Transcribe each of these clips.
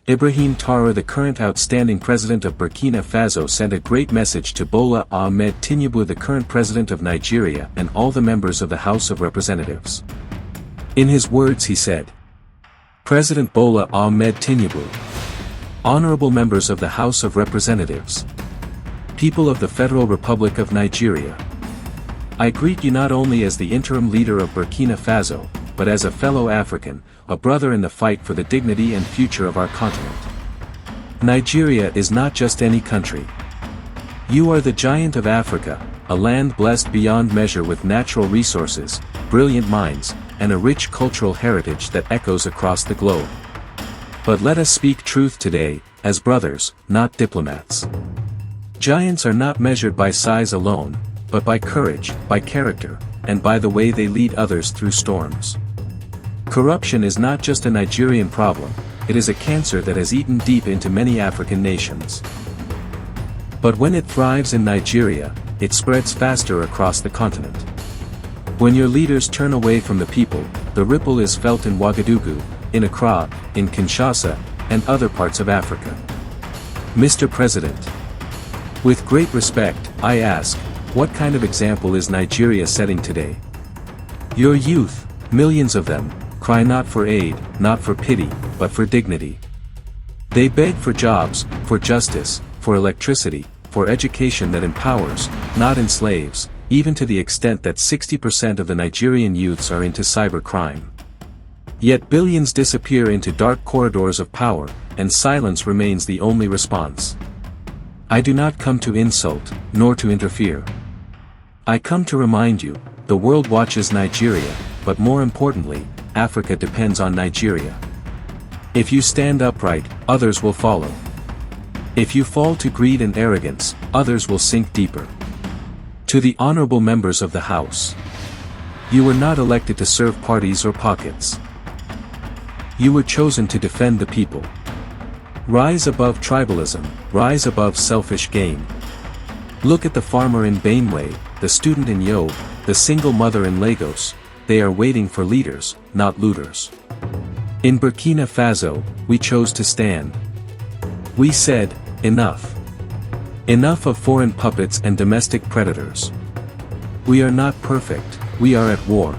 Ibrahim Traoré, the current outstanding president of Burkina Faso, sent a great message to Bola Ahmed Tinubu, the current president of Nigeria, and all the members of the House of Representatives. In his words he said, "President Bola Ahmed Tinubu, honorable members of the House of Representatives, people of the Federal Republic of Nigeria, I greet you not only as the interim leader of Burkina Faso, but as a fellow African, a brother in the fight for the dignity and future of our continent. Nigeria is not just any country. You are the giant of Africa, a land blessed beyond measure with natural resources, brilliant minds, and a rich cultural heritage that echoes across the globe. But let us speak truth today, as brothers, not diplomats. Giants are not measured by size alone, but by courage, by character, and by the way they lead others through storms. Corruption is not just a Nigerian problem, it is a cancer that has eaten deep into many African nations. But when it thrives in Nigeria, it spreads faster across the continent. When your leaders turn away from the people, the ripple is felt in Ouagadougou, in Accra, in Kinshasa, and other parts of Africa. Mr. President, with great respect, I ask, what kind of example is Nigeria setting today? Your youth, millions of them, cry not for aid, not for pity, but for dignity. They beg for jobs, for justice, for electricity, for education that empowers, not enslaves, even to the extent that 60% of the Nigerian youths are into cybercrime. Yet billions disappear into dark corridors of power, and silence remains the only response. I do not come to insult, nor to interfere. I come to remind you, the world watches Nigeria, but more importantly, Africa depends on Nigeria. If you stand upright, others will follow. If you fall to greed and arrogance, others will sink deeper. To the honorable members of the House, you were not elected to serve parties or pockets. You were chosen to defend the people. Rise above tribalism, rise above selfish gain. Look at the farmer in Benue, the student in Yobe, the single mother in Lagos. They are waiting for leaders, not looters. In Burkina Faso, we chose to stand. We said, enough. Enough of foreign puppets and domestic predators. We are not perfect, we are at war.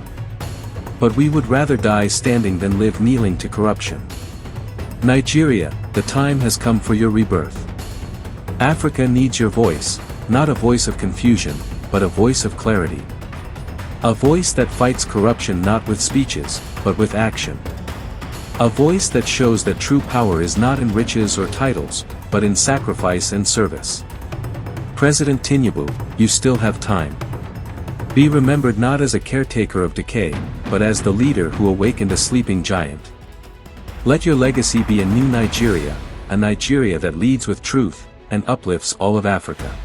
But we would rather die standing than live kneeling to corruption. Nigeria, the time has come for your rebirth. Africa needs your voice, not a voice of confusion, but a voice of clarity. A voice that fights corruption not with speeches, but with action. A voice that shows that true power is not in riches or titles, but in sacrifice and service. President Tinubu, you still have time. Be remembered not as a caretaker of decay, but as the leader who awakened a sleeping giant. Let your legacy be a new Nigeria, a Nigeria that leads with truth, and uplifts all of Africa.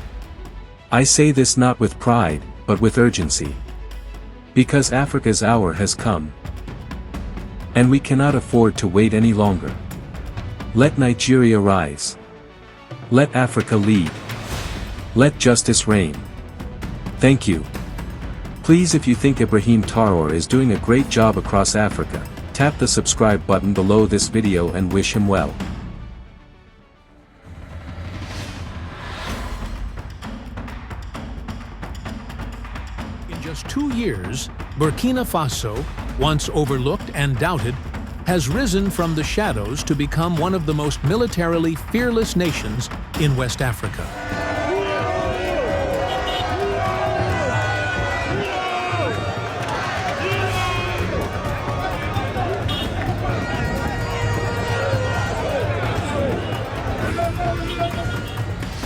I say this not with pride, but with urgency. Because Africa's hour has come. And we cannot afford to wait any longer. Let Nigeria rise. Let Africa lead. Let justice reign. Thank you. Please, if you think Ibrahim Traoré is doing a great job across Africa, tap the subscribe button below this video and wish him well. In just 2 years, Burkina Faso, once overlooked and doubted, has risen from the shadows to become one of the most militarily fearless nations in West Africa.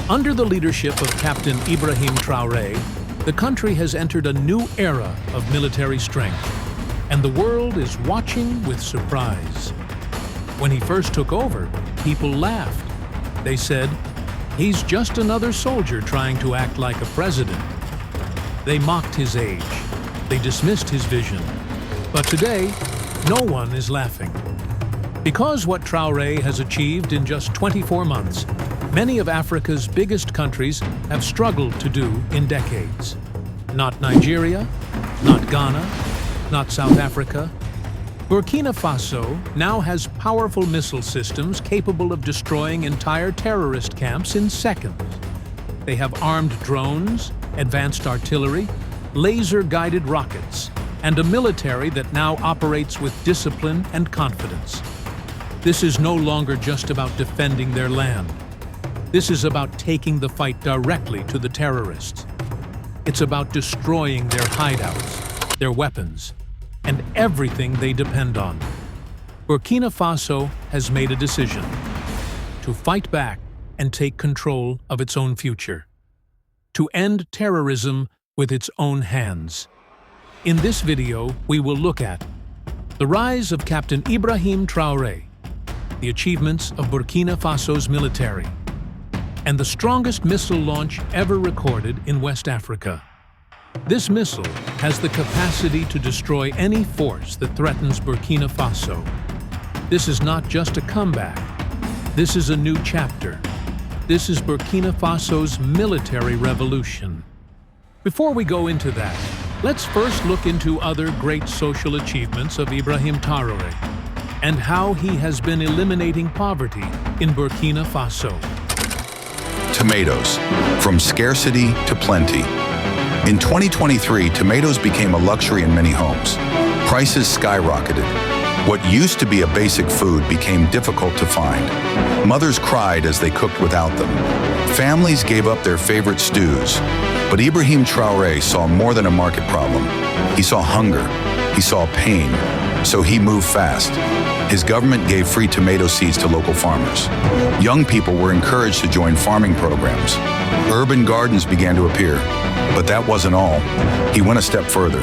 Under the leadership of Captain Ibrahim Traoré, the country has entered a new era of military strength, and the world is watching with surprise. When he first took over, people laughed. They said, "He's just another soldier trying to act like a president." They mocked his age. They dismissed his vision. But today, no one is laughing. Because what Traoré has achieved in just 24 months, many of Africa's biggest countries have struggled to do in decades. Not Nigeria, not Ghana, not South Africa. Burkina Faso now has powerful missile systems capable of destroying entire terrorist camps in seconds. They have armed drones, advanced artillery, laser-guided rockets, and a military that now operates with discipline and confidence. This is no longer just about defending their land. This is about taking the fight directly to the terrorists. It's about destroying their hideouts, their weapons, and everything they depend on. Burkina Faso has made a decision to fight back and take control of its own future, to end terrorism with its own hands. In this video, we will look at the rise of Captain Ibrahim Traore, the achievements of Burkina Faso's military, and the strongest missile launch ever recorded in West Africa. This missile has the capacity to destroy any force that threatens Burkina Faso. This is not just a comeback. This is a new chapter. This is Burkina Faso's military revolution. Before we go into that, let's first look into other great social achievements of Ibrahim Traore and how he has been eliminating poverty in Burkina Faso. Tomatoes, from scarcity to plenty. In 2023, tomatoes became a luxury in many homes. Prices skyrocketed. What used to be a basic food became difficult to find. Mothers cried as they cooked without them. Families gave up their favorite stews. But Ibrahim Traore saw more than a market problem. He saw hunger. He saw pain. So he moved fast. His government gave free tomato seeds to local farmers. Young people were encouraged to join farming programs. Urban gardens began to appear. But that wasn't all. He went a step further.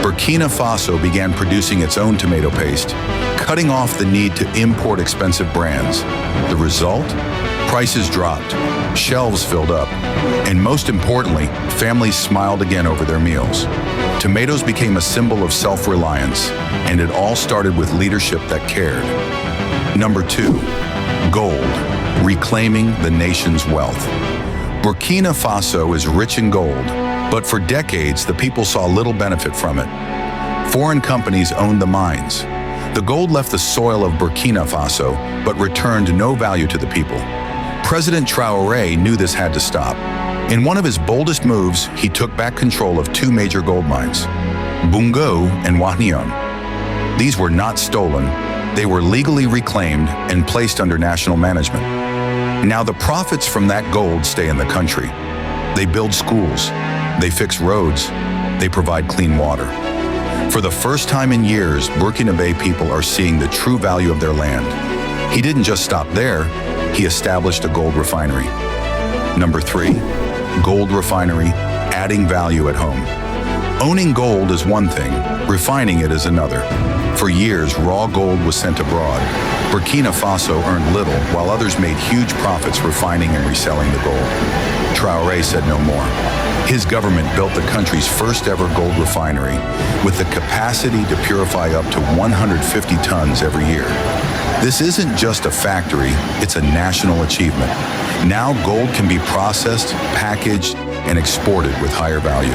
Burkina Faso began producing its own tomato paste, cutting off the need to import expensive brands. The result? Prices dropped, shelves filled up, and most importantly, families smiled again over their meals. Tomatoes became a symbol of self-reliance, and it all started with leadership that cared. Number 2, gold, reclaiming the nation's wealth. Burkina Faso is rich in gold, but for decades the people saw little benefit from it. Foreign companies owned the mines. The gold left the soil of Burkina Faso, but returned no value to the people. President Traore knew this had to stop. In one of his boldest moves, he took back control of 2 major gold mines, Bungo and Wahnion. These were not stolen. They were legally reclaimed and placed under national management. Now the profits from that gold stay in the country. They build schools, they fix roads, they provide clean water. For the first time in years, Burkinabe people are seeing the true value of their land. He didn't just stop there, he established a gold refinery. Number 3, gold refinery, adding value at home. Owning gold is one thing, refining it is another. For years, raw gold was sent abroad. Burkina Faso earned little, while others made huge profits refining and reselling the gold. Traore said no more. His government built the country's first ever gold refinery, with the capacity to purify up to 150 tons every year. This isn't just a factory, it's a national achievement. Now gold can be processed, packaged, and exported with higher value.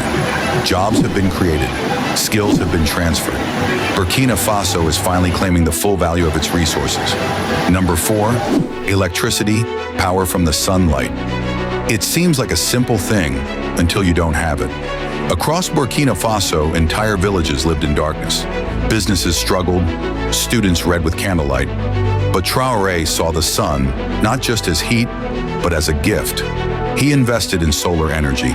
Jobs have been created, skills have been transferred. Burkina Faso is finally claiming the full value of its resources. Number 4, electricity, power from the sunlight. It seems like a simple thing until you don't have it. Across Burkina Faso, entire villages lived in darkness. Businesses struggled, students read with candlelight. But Traore saw the sun not just as heat, but as a gift. He invested in solar energy.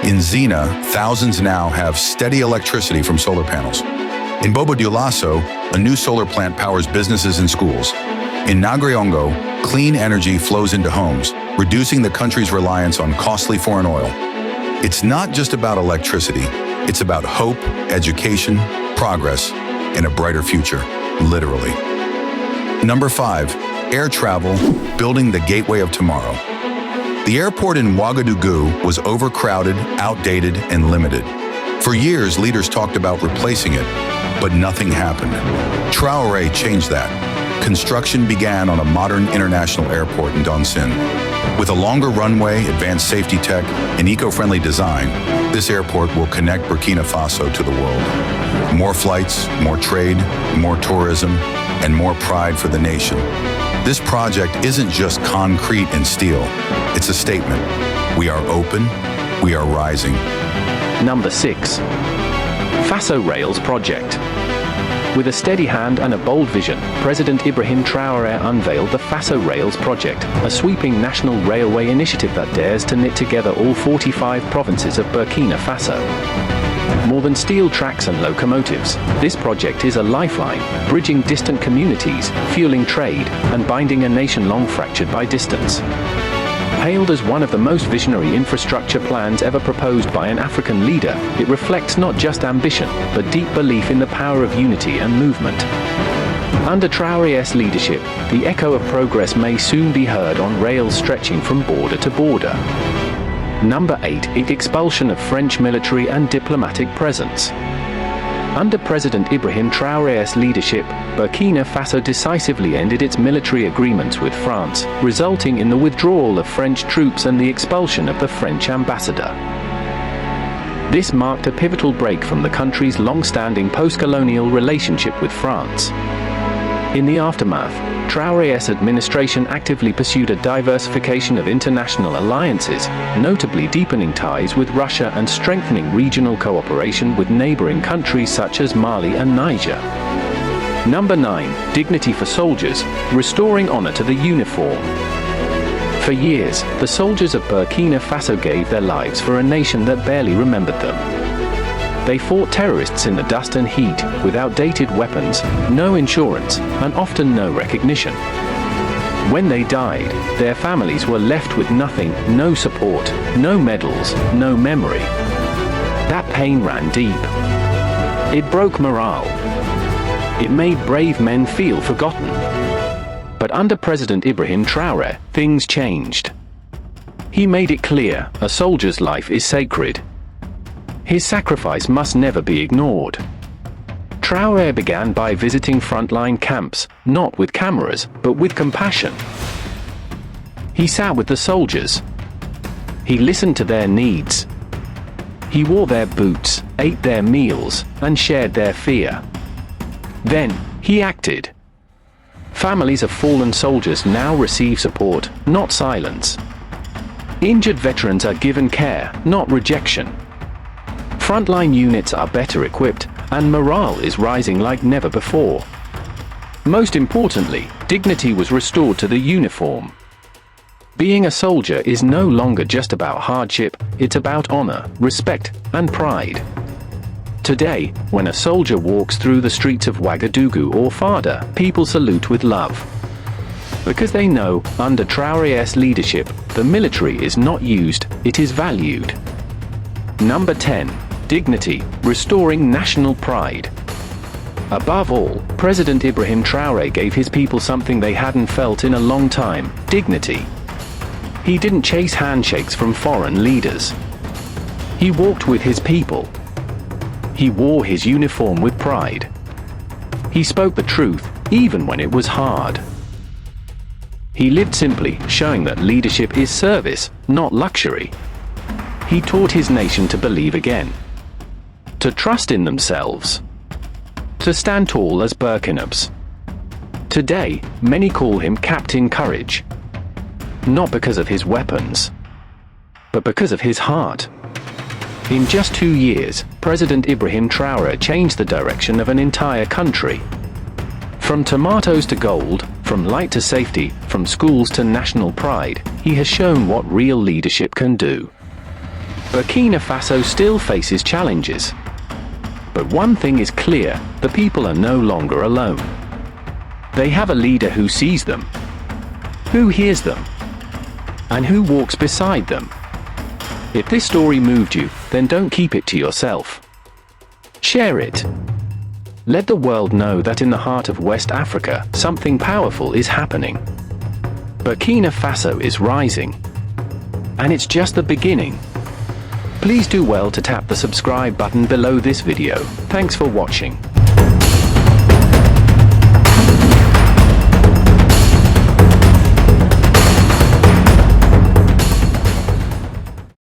In Zina, thousands now have steady electricity from solar panels. In Bobo Dioulasso, a new solar plant powers businesses and schools. In Nagriongo, clean energy flows into homes, reducing the country's reliance on costly foreign oil. It's not just about electricity, it's about hope, education, progress, and a brighter future, literally. Number 5, air travel, building the gateway of tomorrow. The airport in Ouagadougou was overcrowded, outdated, and limited. For years, leaders talked about replacing it, but nothing happened. Traore changed that. Construction began on a modern international airport in Donsin. With a longer runway, advanced safety tech, and eco-friendly design, this airport will connect Burkina Faso to the world. More flights, more trade, more tourism, and more pride for the nation. This project isn't just concrete and steel. It's a statement. We are open, we are rising. Number 6. Faso Rails Project. With a steady hand and a bold vision, President Ibrahim Traore unveiled the Faso Rails Project, a sweeping national railway initiative that dares to knit together all 45 provinces of Burkina Faso. More than steel tracks and locomotives, this project is a lifeline, bridging distant communities, fueling trade, and binding a nation long fractured by distance. Hailed as one of the most visionary infrastructure plans ever proposed by an African leader, it reflects not just ambition, but deep belief in the power of unity and movement. Under Traore's leadership, the echo of progress may soon be heard on rails stretching from border to border. Number 8. Expulsion of French military and diplomatic presence. Under President Ibrahim Traore's leadership, Burkina Faso decisively ended its military agreements with France, resulting in the withdrawal of French troops and the expulsion of the French ambassador. This marked a pivotal break from the country's long-standing post-colonial relationship with France. In the aftermath, Traore's administration actively pursued a diversification of international alliances, notably deepening ties with Russia and strengthening regional cooperation with neighboring countries such as Mali and Niger. Number 9. Dignity for soldiers, restoring honor to the uniform. For years, the soldiers of Burkina Faso gave their lives for a nation that barely remembered them. They fought terrorists in the dust and heat, with outdated weapons, no insurance, and often no recognition. When they died, their families were left with nothing, no support, no medals, no memory. That pain ran deep. It broke morale. It made brave men feel forgotten. But under President Ibrahim Traore, things changed. He made it clear, a soldier's life is sacred. His sacrifice must never be ignored. Traore began by visiting frontline camps, not with cameras, but with compassion. He sat with the soldiers. He listened to their needs. He wore their boots, ate their meals, and shared their fear. Then, he acted. Families of fallen soldiers now receive support, not silence. Injured veterans are given care, not rejection. Frontline units are better equipped, and morale is rising like never before. Most importantly, dignity was restored to the uniform. Being a soldier is no longer just about hardship, it's about honor, respect, and pride. Today, when a soldier walks through the streets of Ouagadougou or Fada, people salute with love. Because they know, under Traore's leadership, the military is not used, it is valued. Number 10. Dignity, restoring national pride. Above all, President Ibrahim Traore gave his people something they hadn't felt in a long time: dignity. He didn't chase handshakes from foreign leaders. He walked with his people. He wore his uniform with pride. He spoke the truth, even when it was hard. He lived simply, showing that leadership is service, not luxury. He taught his nation to believe again, to trust in themselves, to stand tall as Burkinabes. Today, many call him Captain Courage, not because of his weapons, but because of his heart. In just 2 years, President Ibrahim Traore changed the direction of an entire country. From tomatoes to gold, from light to safety, from schools to national pride, he has shown what real leadership can do. Burkina Faso still faces challenges. But one thing is clear, the people are no longer alone. They have a leader who sees them, who hears them, and who walks beside them. If this story moved you, then don't keep it to yourself. Share it. Let the world know that in the heart of West Africa, something powerful is happening. Burkina Faso is rising. And it's just the beginning. Please do well to tap the subscribe button below this video. Thanks for watching.